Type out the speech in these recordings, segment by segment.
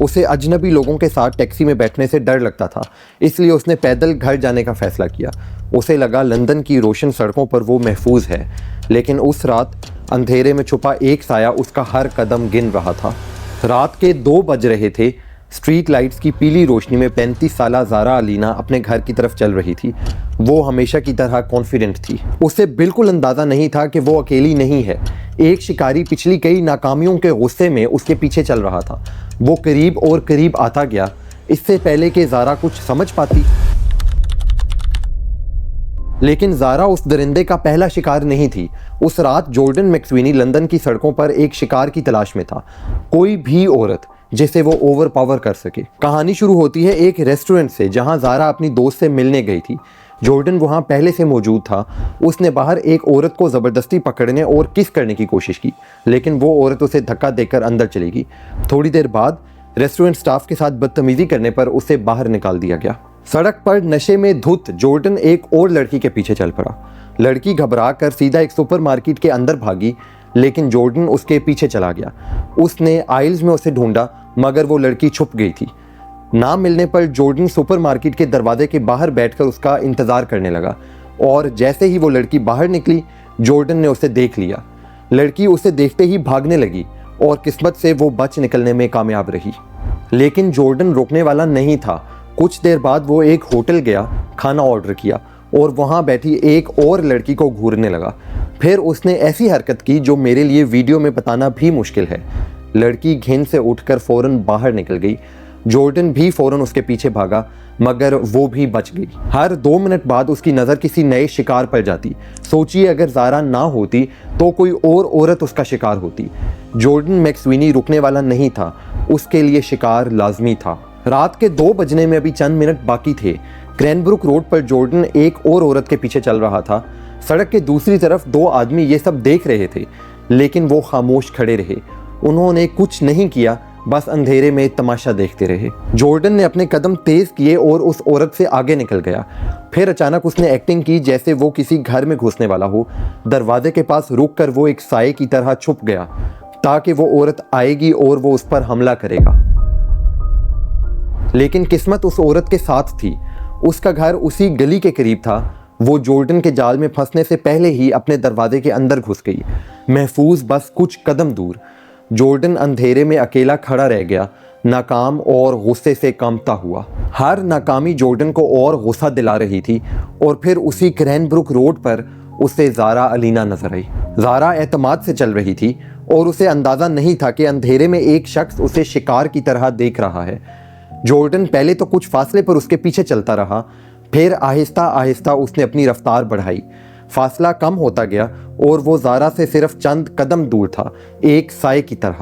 उसे अजनबी लोगों के साथ टैक्सी में बैठने से डर लगता था, इसलिए उसने पैदल घर जाने का फैसला किया। उसे लगा लंदन की रोशन सड़कों पर वो महफूज है, लेकिन उस रात अंधेरे में छुपा एक साया उसका हर कदम गिन रहा था। रात के 2 बज रहे थे। स्ट्रीट लाइट्स की पीली रोशनी में 35 साला ज़ारा अलीना अपने घर की तरफ चल रही थी। वो हमेशा की तरह कॉन्फिडेंट थी। उसे बिल्कुल अंदाज़ा नहीं था कि वो अकेली नहीं है। एक शिकारी पिछली कई नाकामियों के गुस्से में उसके पीछे चल रहा था। वो करीब और करीब आता गया, इससे पहले कि ज़ारा कुछ समझ पाती। लेकिन ज़ारा उस दरिंदे का पहला शिकार नहीं थी। उस रात जॉर्डन मैक्सवीनी लंदन की सड़कों पर एक शिकार की तलाश में था, कोई भी औरत जिसे वो ओवर पावर कर सके। कहानी शुरू होती है एक रेस्टोरेंट से, जहां ज़ारा अपनी दोस्त से मिलने गई थी। जॉर्डन वहां पहले से मौजूद था। उसने बाहर एक औरत को ज़बरदस्ती पकड़ने और किस करने की कोशिश की, लेकिन वो औरत उसे धक्का देकर अंदर चली गई। थोड़ी देर बाद रेस्टोरेंट स्टाफ के साथ बदतमीजी करने पर उसे बाहर निकाल दिया गया। सड़क पर नशे में धुत जॉर्डन एक और लड़की के पीछे चल पड़ा। लड़की घबरा कर सीधा एक सुपरमार्केट के अंदर भागी, लेकिन जॉर्डन उसके पीछे चला गया। उसने आइल्स में उसे ढूंढा, मगर वो लड़की छुप गई थी। ना मिलने पर जॉर्डन सुपरमार्केट के दरवाजे के बाहर बैठकर उसका इंतज़ार करने लगा, और जैसे ही वो लड़की बाहर निकली, जॉर्डन ने उसे देख लिया। लड़की उसे देखते ही भागने लगी और किस्मत से वो बच निकलने में कामयाब रही। लेकिन जॉर्डन रुकने वाला नहीं था। कुछ देर बाद वो एक होटल गया, खाना ऑर्डर किया और वहाँ बैठी एक और लड़की को घूरने लगा। फिर उसने ऐसी हरकत की जो मेरे लिए वीडियो में बताना भी मुश्किल है। लड़की घिन से उठकर फ़ौरन बाहर निकल गई। जॉर्डन भी फ़ौरन उसके पीछे भागा, मगर वो भी बच गई। हर 2 मिनट बाद उसकी नज़र किसी नए शिकार पर जाती। सोचिए, अगर ज़ारा ना होती तो कोई और औरत उसका शिकार होती। जॉर्डन मैक्सवीनी रुकने वाला नहीं था, उसके लिए शिकार लाजमी था। रात के 2 बजने में अभी चंद मिनट बाकी थे। क्रैनब्रुक रोड पर जॉर्डन एक और औरत के पीछे चल रहा था। सड़क के दूसरी तरफ 2 आदमी ये सब देख रहे थे, लेकिन वो खामोश खड़े रहे। उन्होंने कुछ नहीं किया, बस अंधेरे में तमाशा देखते रहे। जॉर्डन ने अपने कदम तेज किए और उस औरत से आगे निकल गया। फिर अचानक उसने एक्टिंग की जैसे वो किसी घर में घुसने वाला हो। दरवाजे के पास रुककर वो एक साए की तरह छुप गया, ताकि वो औरत आएगी और वो उस पर हमला करेगा। लेकिन किस्मत उस औरत के साथ थी। उसका घर उसी गली के करीब था। वो जॉर्डन के जाल में फंसने से पहले ही अपने दरवाजे के अंदर घुस गई, महफूज बस कुछ कदम दूर। जॉर्डन अंधेरे में अकेला खड़ा रह गया, नाकाम और गुस्से से कांपता हुआ। हर नाकामी जॉर्डन को और गुस्सा दिला रही थी। और फिर उसी क्रैनब्रुक रोड पर उसे ज़ारा अलीना नजर आई। ज़ारा एतमाद से चल रही थी और उसे अंदाज़ा नहीं था कि अंधेरे में एक शख्स उसे शिकार की तरह देख रहा है। जॉर्डन पहले तो कुछ फासले पर उसके पीछे चलता रहा, फिर आहिस्ता आहिस्ता उसने अपनी रफ्तार बढ़ाई। फासला कम होता गया और वो ज़ारा से सिर्फ चंद कदम दूर था, एक साए की तरह।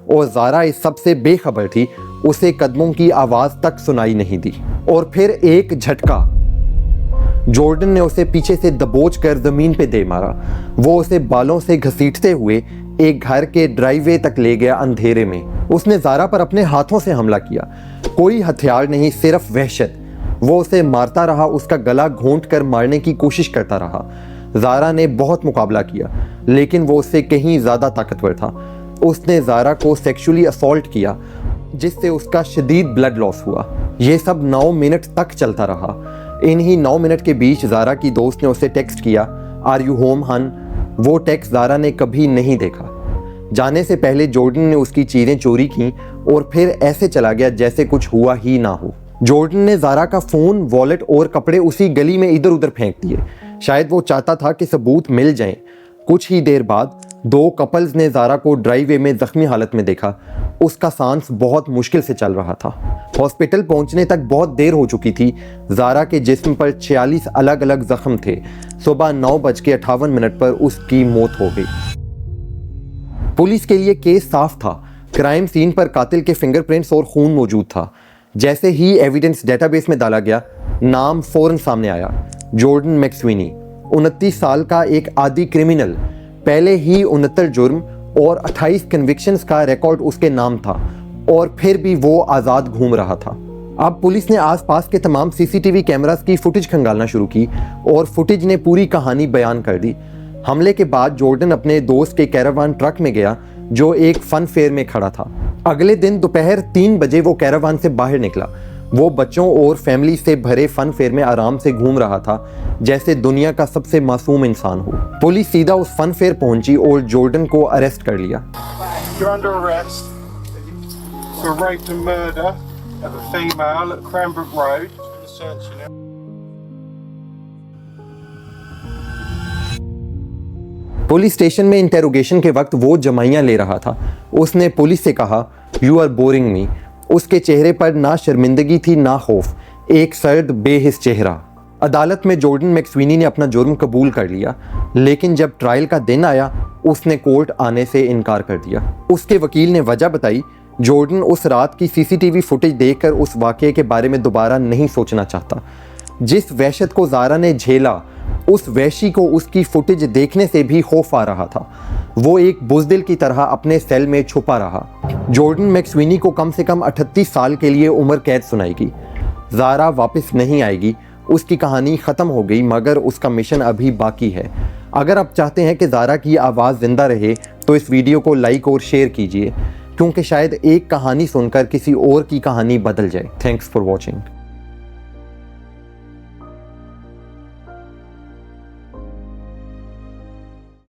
और ज़ारा इस सब से बेखबर थी, उसे कदमों की आवाज़ तक सुनाई नहीं दी। और फिर एक झटका, जॉर्डन ने उसे पीछे से दबोच कर ज़मीन पे दे मारा। वो उसे बालों से घसीटते हुए एक घर के ड्राइववे तक ले गया अंधेरे में। उसने ज़ारा पर अपने हाथों से हमला किया, कोई हथियार नहीं, सिर्फ वहशत। वो उसे मारता रहा, उसका गला घोंट कर मारने की कोशिश करता रहा। ज़ारा ने बहुत मुकाबला किया, लेकिन वो उससे कहीं ज़्यादा ताकतवर था। उसने ज़ारा को सेक्सुअली असॉल्ट किया, जिससे उसका शदीद ब्लड लॉस हुआ। ये सब 9 मिनट तक चलता रहा। इन्हीं 9 मिनट के बीच ज़ारा की दोस्त ने उसे टेक्स्ट किया, आर यू होम हन? वो टेक्स्ट ज़ारा ने कभी नहीं देखा। जाने से पहले जॉर्डन ने उसकी चीज़ें चोरी की और फिर ऐसे चला गया जैसे कुछ हुआ ही ना हो। जॉर्डन ने ज़ारा का फ़ोन, वॉलेट और कपड़े उसी गली में इधर उधर फेंक दिए। शायद वो चाहता था कि सबूत मिल जाएं। कुछ ही देर बाद 2 कपल्स ने ज़ारा को ड्राइववे में ज़ख्मी हालत में देखा। उसका सांस बहुत मुश्किल से चल रहा था। हॉस्पिटल पहुंचने तक बहुत देर हो चुकी थी। ज़ारा के जिस्म पर 46 अलग अलग जख्म थे। सुबह 9:58 पर उसकी मौत हो गई। पुलिस के लिए केस साफ था। क्राइम सीन पर कातिल के फिंगरप्रिंट्स और खून मौजूद था। जैसे ही एविडेंस डेटाबेस में डाला गया, नाम फौरन सामने आया, जॉर्डन मैक्सवीनी, 29 साल का एक आदी क्रिमिनल। पहले ही 69 जुर्म और 28 कन्विक्शंस का रिकॉर्ड उसके नाम था, और फिर भी वो आज़ाद घूम रहा था। अब पुलिस ने आसपास के तमाम सीसीटीवी कैमरास की फुटेज खंगालना शुरू की और फुटेज ने पूरी कहानी बयान कर दी। हमले के बाद जॉर्डन अपने दोस्त के कैरावान ट्रक में गया, जो एक फन फेयर में खड़ा था। अगले दिन दोपहर 3 बजे वो कैरावान से बाहर निकला। वो बच्चों और फैमिली से भरे फन फेयर में आराम से घूम रहा था, जैसे दुनिया का सबसे मासूम इंसान हो। पुलिस सीधा उस फन फेयर पहुंची और जॉर्डन को अरेस्ट कर लिया। You're under arrest for rape and murder of a female at Cranbrook Road. Police station में इंटेरोगेशन के वक्त वो जमाइयाँ ले रहा था। उसने पुलिस से कहा, "यू आर बोरिंग मी।" उसके चेहरे पर ना शर्मिंदगी थी ना खौफ, एक सर्द बेहिस चेहरा। अदालत में जॉर्डन मैक्सवीनी ने अपना जुर्म कबूल कर लिया, लेकिन जब ट्रायल का दिन आया उसने कोर्ट आने से इनकार कर दिया। उसके वकील ने वजह बताई, जॉर्डन उस रात की सीसीटीवी फुटेज देखकर उस वाक़ये के बारे में दोबारा नहीं सोचना चाहता। जिस वहशत को ज़ारा ने झेला, उस वहशी को उसकी फुटेज देखने से भी खौफ आ रहा था। वो एक बुज़दिल की तरह अपने सेल में छुपा रहा। जॉर्डन मैक्सवीनी को कम से कम 38 साल के लिए उम्र कैद सुनाएगी। ज़ारा वापस नहीं आएगी, उसकी कहानी ख़त्म हो गई, मगर उसका मिशन अभी बाकी है। अगर आप चाहते हैं कि ज़ारा की आवाज़ ज़िंदा रहे तो इस वीडियो को लाइक और शेयर कीजिए, क्योंकि शायद एक कहानी सुनकर किसी और की कहानी बदल जाए। Thanks for watching.